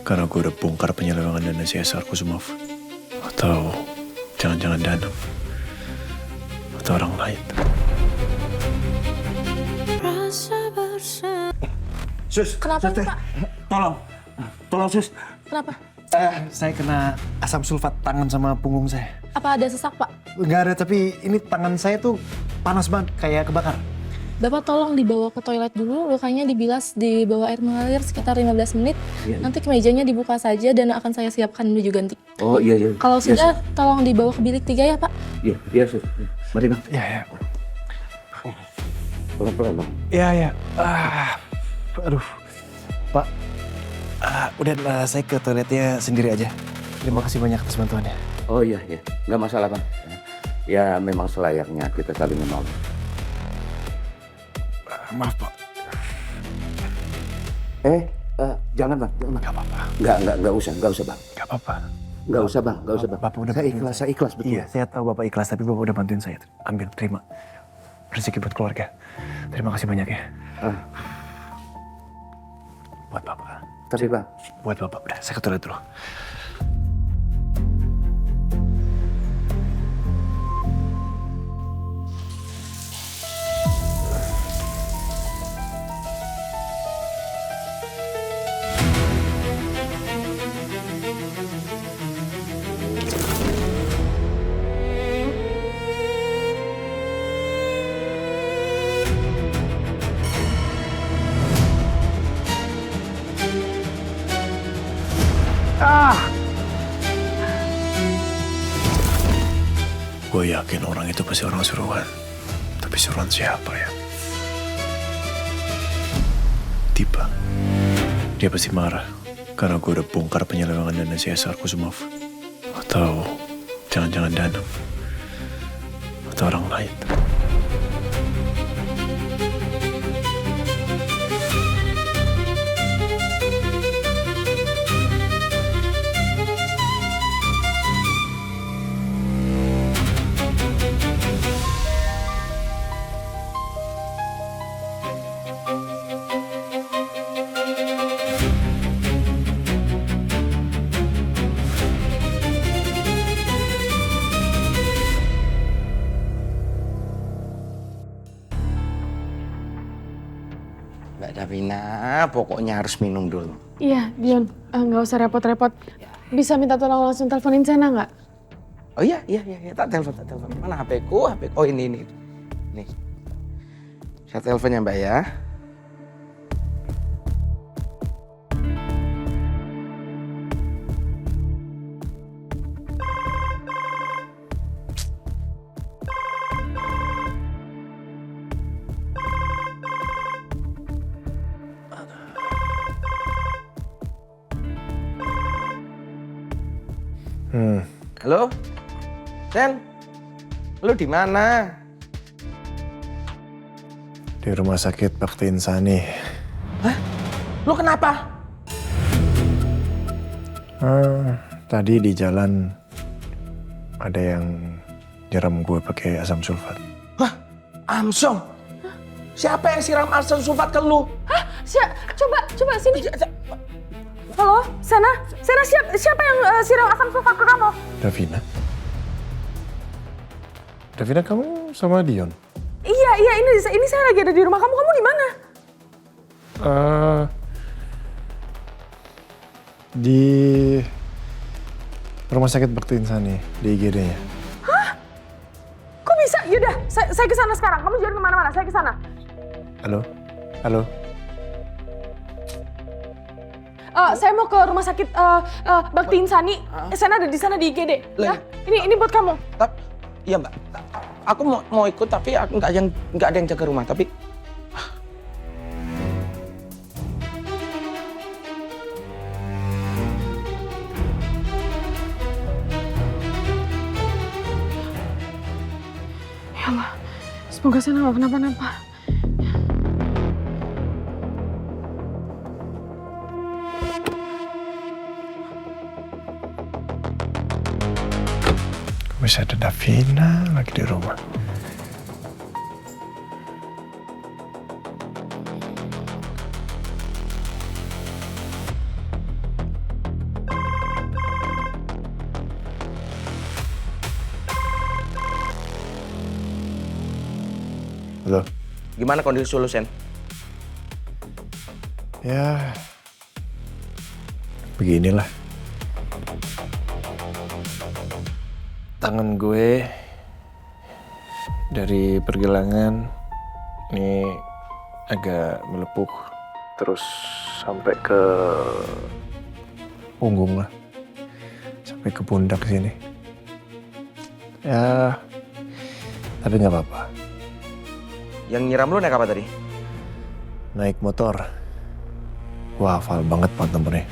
karena gue udah bongkar penyelewengan dana CSR Kusumov. Atau jangan-jangan Danang. Atau orang lain. Sus, Kenapa, Sus, Pak? Tolong Sus. Kenapa? Saya kena asam sulfat tangan sama punggung saya. Apa ada sesak, Pak? Nggak ada, tapi ini tangan saya tuh panas banget, kayak kebakar. Bapak tolong dibawa ke toilet dulu, lukanya dibilas di bawah air mengalir sekitar 15 menit. Iya. Nanti kemejanya dibuka saja dan akan saya siapkan baju ganti. Oh iya iya. Kalau Iya, sudah, tolong dibawa ke bilik 3 ya, Pak. Iya iya Sus. Mari bang. Ya. Pelan-pelan bang. Ya. Aduh. Pak, udah saya ke toiletnya sendiri aja. Terima kasih banyak atas bantuannya. Oh iya iya. Nggak masalah bang. Ya memang selayaknya kita saling menolong. Maaf, Pak. Jangan bang. Jangan. Nggak apa-apa. Nggak usah bang. Nggak apa-apa. Nggak usah bang. Bapak udah Saya bantuin ikhlas, saya ikhlas betul. Iya, saya tahu Bapak ikhlas, tapi Bapak udah bantuin saya. Ambil, terima. Rezeki buat keluarga. Terima kasih banyak ya. Buat Bapak. Tapi bang. Buat Bapak. Udah, saya ke toilet dulu. Gue yakin orang itu pasti orang suruhan. Tapi suruhan siapa ya? Tiba. Dia pasti marah. Karena gue udah bongkar penyelewengan dana CSR Kusumov. Atau jangan-jangan Danang. Atau orang lain. Mbak Davina, pokoknya harus minum dulu. Iya, Dion. Nggak usah repot-repot. Bisa minta tolong langsung teleponin Sena nggak? Oh iya, tak telepon. Mana HP ku? Oh ini. Nih. Saya teleponnya Mbak ya. Halo? Sen? Lu di mana? Di rumah sakit Bakti Insani. Lu kenapa? Tadi di jalan ada yang nyiram gue pakai asam sulfat. Amsom? Siapa yang siram asam sulfat ke lu? Coba sini. Halo, Sena? Sena siapa yang siram asam sulfat ke kamu? Davina, kamu sama Dion? Iya, ini saya lagi ada di rumah kamu. Kamu di mana? Di rumah sakit Bakti Insani, di IGD-nya. Kok bisa? Yaudah, saya ke sana sekarang. Kamu jangan kemana-mana, saya ke sana. Halo? Saya mau ke rumah sakit Bakti Insani. Sena ada di sana di IGD. Ya, ini buat kamu. Iya Mbak, aku mau ikut tapi aku nggak ada yang jaga rumah. Tapi Ya Allah, semoga Sena nggak kenapa-napa. Bisa ada Davina lagi di rumah. Gimana kondisi lu, Sen? Ya, beginilah. Tangan gue dari pergelangan ini agak melepuh, terus sampai ke punggung lah, sampai ke pundak sini. Ya, tapi nggak apa-apa. Yang nyiram lu naik apa tadi? Naik motor. Wah, hafal banget plat nomornya.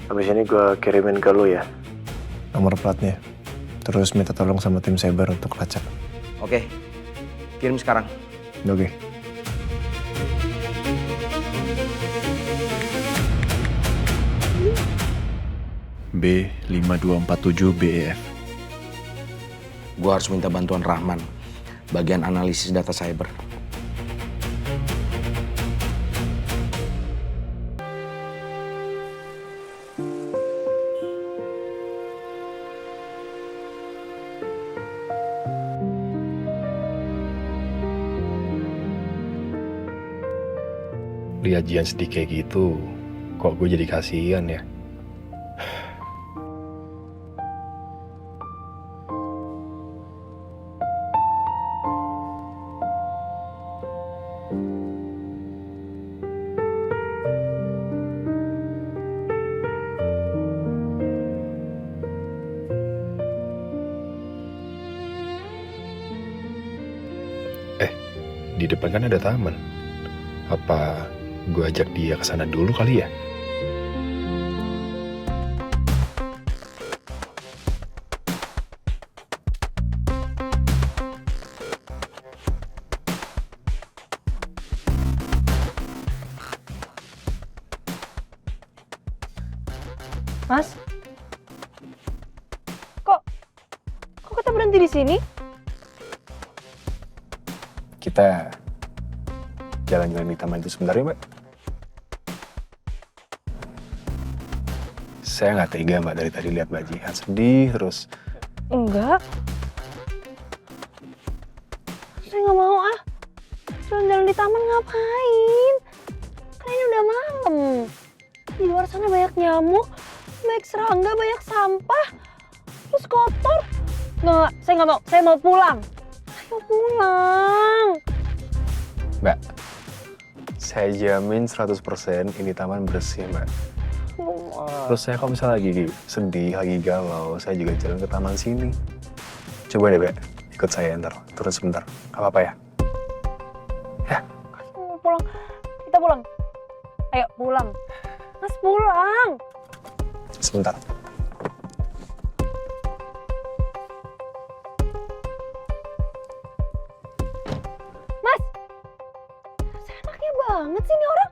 Habis ini gue kirimin ke lu ya, nomor platnya. Terus minta tolong sama tim cyber untuk lacak. Oke, kirim sekarang. Oke. B5247BEF. Gue harus minta bantuan Rahman, bagian analisis data cyber. Lihat Jian sedih kayak gitu, kok gue jadi kasihan ya. Di depan kan ada taman. Apa gue ajak dia ke sana dulu kali ya? Mas? Kok kita berhenti di sini? Kita jalan-jalan di taman itu sebentar ya, Mbak. Saya nggak tega, Mbak, dari tadi lihat Mbak Jihan sedih terus. Enggak. Saya nggak mau ah. Jalan-jalan di taman ngapain? Kan ini udah malam. Di luar sana banyak nyamuk, banyak serangga, banyak sampah. Terus kotor. Nggak, saya nggak mau. Saya mau pulang. Ayo pulang. Mbak, saya jamin 100% ini taman bersih, Mbak. Terus saya kalau misalnya lagi sedih, lagi galau, saya juga jalan ke taman sini. Coba deh, Mbak, ikut saya ntar, turun sebentar. Gak apa-apa ya? Ya. Mau pulang. Kita pulang. Ayo pulang. Mas pulang. Sebentar. Mas. Seenaknya banget sih ini orang.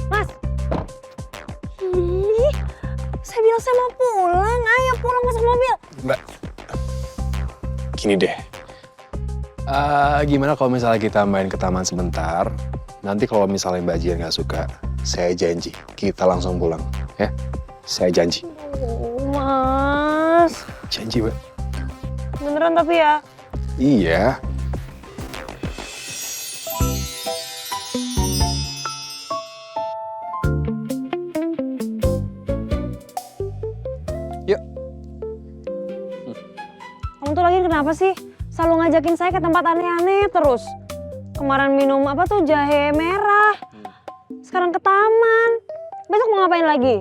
Mas. Ih, saya bilang saya mau pulang. Ayo pulang masuk mobil. Mbak, gini deh. Gimana kalau misalnya kita main ke taman sebentar? Nanti kalau misalnya Mbak Jian nggak suka, saya janji kita langsung pulang, ya? Saya janji. Oh, Mas. Janji, Mbak. Beneran tapi ya. Iya. Yuk. Kamu tuh lagi kenapa sih? Selalu ngajakin saya ke tempat aneh-aneh terus. Kemarin minum apa tuh jahe merah. Sekarang ke taman. Besok mau ngapain lagi?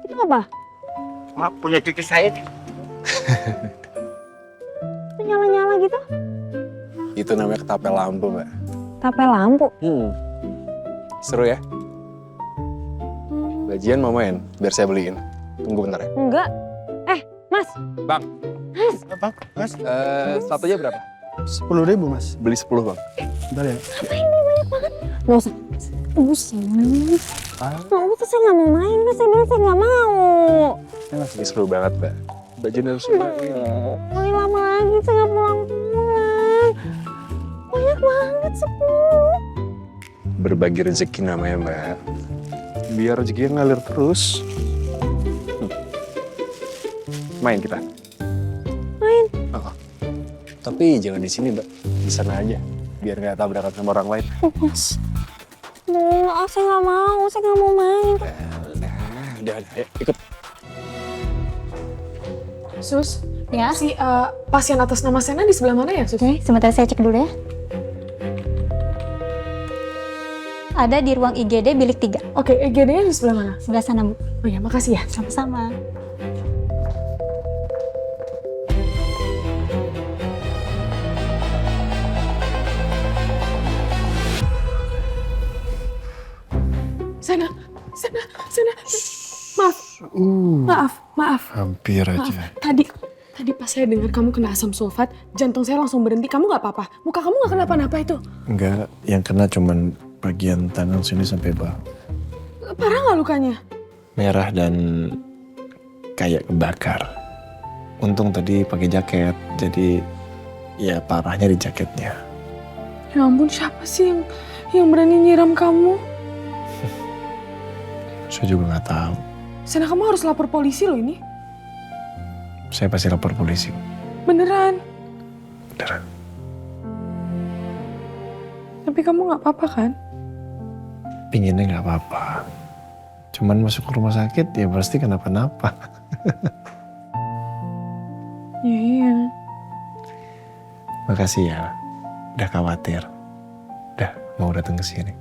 Itu apa? Maaf, punya cucu saya. Itu nyala-nyala gitu? Itu namanya ketapel lampu, Mbak. Tapel lampu. Seru ya? Mbak Jian mau main? Biar saya beliin. Tunggu bentar ya. Enggak. Mas. Bang. Mas. Bang, Mas, Satunya berapa? 10.000 Mas. Beli 10, Bang. Bentar ya. Ngapain nih banyak banget? Nggak usah. Usah. Nggak usah, saya nggak mau main. Saya bilang saya nggak mau. Ini seru banget, Mbak. Mbak Jian harus main. Main lama lagi, saya nggak pulang-pulang. Banyak banget, 10. Berbagi rezeki namanya, Mbak. Biar rezekinya ngalir terus. Main kita. Tapi jangan di sini, Mbak. Di sana aja. Biar nggak tabrakan sama orang lain. Mas. Aduh, saya nggak mau. Saya nggak mau main. Udah, ayo, ikut. Sus, Ya? si pasien atas nama Sena di sebelah mana ya, Sus? Oke, sebentar saya cek dulu ya. Ada di ruang IGD bilik 3. Oke, EGD-nya di sebelah mana? Sebelah sana, Bu. Oh ya, makasih ya. Sama-sama. Sena. Maaf. Hampir Maaf. aja. Tadi pas saya dengar kamu kena asam sulfat, jantung saya langsung berhenti. Kamu nggak apa-apa? Muka kamu nggak kenapa-napa itu? Enggak, yang kena cuman bagian tangan sini sampai bawah. Parah nggak lukanya? Merah dan kayak kebakar. Untung tadi pakai jaket, jadi ya parahnya di jaketnya. Ya ampun, siapa sih yang berani nyiram kamu? Saya juga nggak tahu. Sena, kamu harus lapor polisi loh ini. Saya pasti lapor polisi. Beneran. Beneran. Tapi kamu nggak apa-apa kan? Pinginnya nggak apa-apa. Cuman masuk ke rumah sakit ya pasti kenapa-napa. Iya. Makasih ya, udah khawatir. Udah mau datang ke sini.